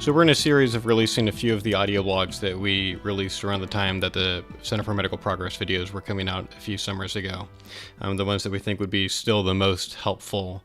So we're in a series of releasing a few of the audio blogs that we released around the time that the Center for Medical Progress videos were coming out a few summers ago. The ones that we think would be still the most helpful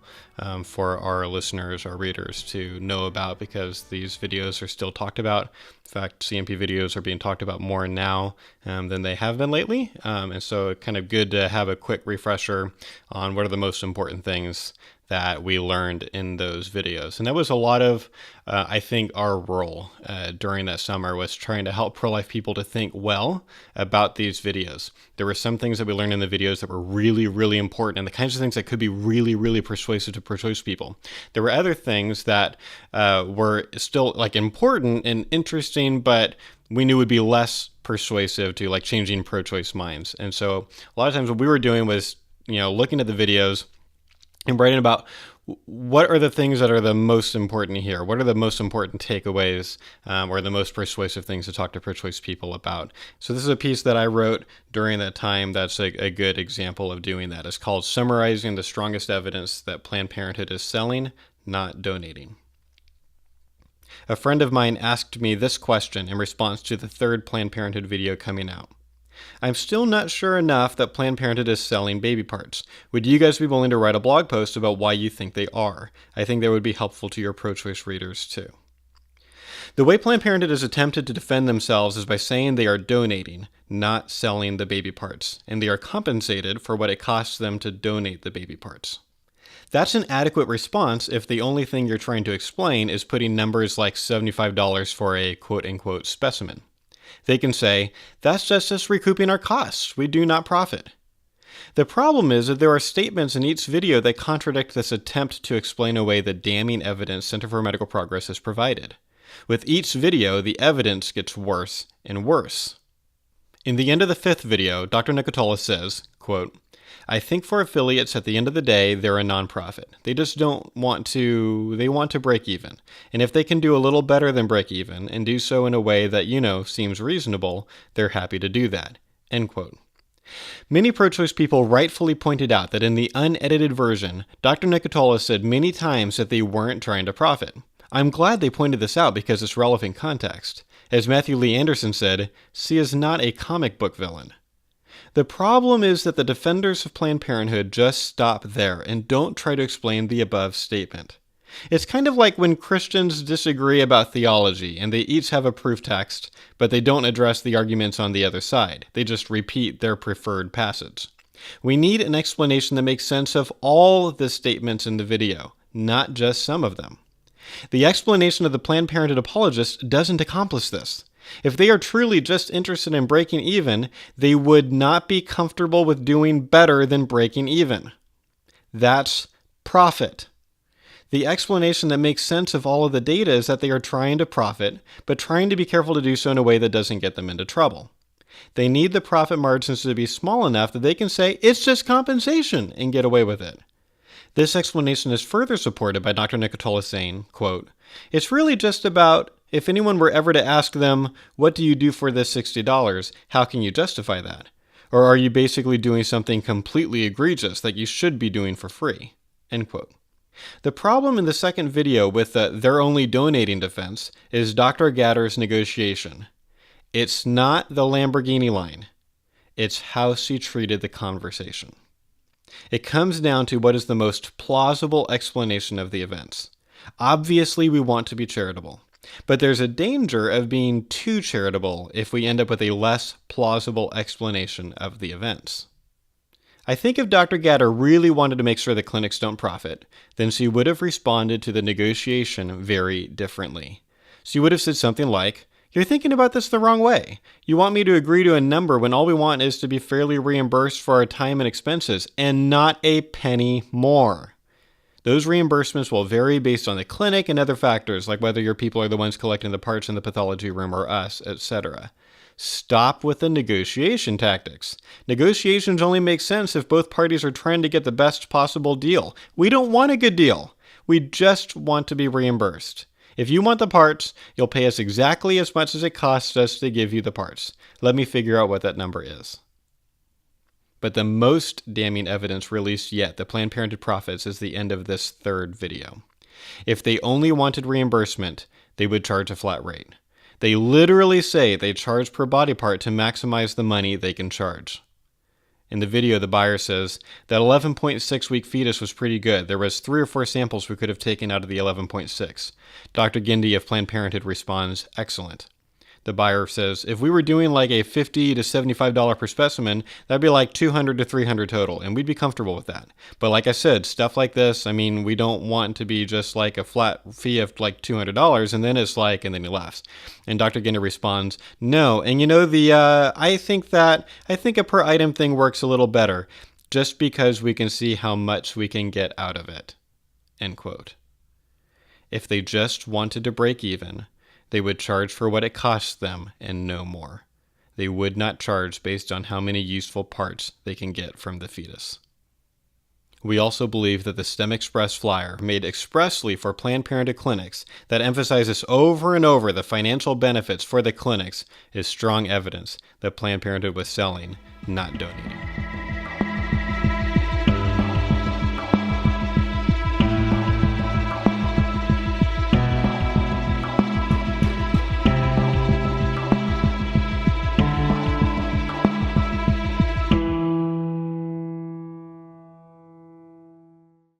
for our listeners, our readers to know about, because these videos are still talked about. In fact, CMP videos are being talked about more now than they have been lately. And so it's kind of good to have a quick refresher on what are the most important things that we learned in those videos. And that was a lot of, I think, our role during that summer was trying to help pro-life people to think well about these videos. There were some things that we learned in the videos that were really, really important, and the kinds of things that could be really, really persuasive to pro-choice people. There were other things that were still important and interesting, but we knew would be less persuasive to changing pro-choice minds. And so a lot of times what we were doing was, looking at the videos and writing about what are the things that are the most important here? What are the most important takeaways or the most persuasive things to talk to pro-choice people about? So this is a piece that I wrote during that time that's a good example of doing that. It's called Summarizing the Strongest Evidence That Planned Parenthood is Selling, Not Donating. A friend of mine asked me this question in response to the third Planned Parenthood video coming out. I'm still not sure enough that Planned Parenthood is selling baby parts. Would you guys be willing to write a blog post about why you think they are? I think that would be helpful to your pro-choice readers too. The way Planned Parenthood has attempted to defend themselves is by saying they are donating, not selling the baby parts, and they are compensated for what it costs them to donate the baby parts. That's an adequate response if the only thing you're trying to explain is putting numbers like $75 for a quote-unquote specimen. They can say, that's just us recouping our costs. We do not profit. The problem is that there are statements in each video that contradict this attempt to explain away the damning evidence Center for Medical Progress has provided. With each video, the evidence gets worse and worse. In the end of the fifth video, Dr. Nicotola says, quote, I think for affiliates at the end of the day, they're a nonprofit. They just they want to break even. And if they can do a little better than break even and do so in a way that, seems reasonable, they're happy to do that. End quote. Many pro-choice people rightfully pointed out that in the unedited version, Dr. Nicotola said many times that they weren't trying to profit. I'm glad they pointed this out because it's relevant context. As Matthew Lee Anderson said, she is not a comic book villain. The problem is that the defenders of Planned Parenthood just stop there and don't try to explain the above statement. It's kind of like when Christians disagree about theology and they each have a proof text, but they don't address the arguments on the other side. They just repeat their preferred passage. We need an explanation that makes sense of all the statements in the video, not just some of them. The explanation of the Planned Parenthood apologist doesn't accomplish this. If they are truly just interested in breaking even, they would not be comfortable with doing better than breaking even. That's profit. The explanation that makes sense of all of the data is that they are trying to profit, but trying to be careful to do so in a way that doesn't get them into trouble. They need the profit margins to be small enough that they can say, it's just compensation, and get away with it. This explanation is further supported by Dr. Nicotola saying, quote, it's really just about if anyone were ever to ask them, what do you do for this $60? How can you justify that? Or are you basically doing something completely egregious that you should be doing for free? End quote. The problem in the second video with the they're only donating defense is Dr. Gatter's negotiation. It's not the Lamborghini line. It's how she treated the conversation. It comes down to what is the most plausible explanation of the events. Obviously, we want to be charitable. But there's a danger of being too charitable if we end up with a less plausible explanation of the events. I think if Dr. Gatter really wanted to make sure that clinics don't profit, then she would have responded to the negotiation very differently. She would have said something like, you're thinking about this the wrong way. You want me to agree to a number when all we want is to be fairly reimbursed for our time and expenses, and not a penny more. Those reimbursements will vary based on the clinic and other factors, like whether your people are the ones collecting the parts in the pathology room or us, etc. Stop with the negotiation tactics. Negotiations only make sense if both parties are trying to get the best possible deal. We don't want a good deal. We just want to be reimbursed. If you want the parts, you'll pay us exactly as much as it costs us to give you the parts. Let me figure out what that number is. But the most damning evidence released yet that Planned Parenthood profits is the end of this third video. If they only wanted reimbursement, they would charge a flat rate. They literally say they charge per body part to maximize the money they can charge. In the video, the buyer says that 11.6-week fetus was pretty good. There was 3 or 4 samples we could have taken out of the 11.6. Dr. Gindi of Planned Parenthood responds, excellent. The buyer says, if we were doing like a $50 to $75 per specimen, that'd be like $200 to $300 total, and we'd be comfortable with that. But like I said, stuff like this, I mean, we don't want to be just like a flat fee of like $200, and then it's like, and then he laughs. And Dr. Gindi responds, no, and you know, I think a per item thing works a little better, just because we can see how much we can get out of it, end quote. If they just wanted to break even, they would charge for what it costs them and no more. They would not charge based on how many useful parts they can get from the fetus. We also believe that the STEM Express flyer, made expressly for Planned Parenthood clinics, that emphasizes over and over the financial benefits for the clinics, is strong evidence that Planned Parenthood was selling, not donating.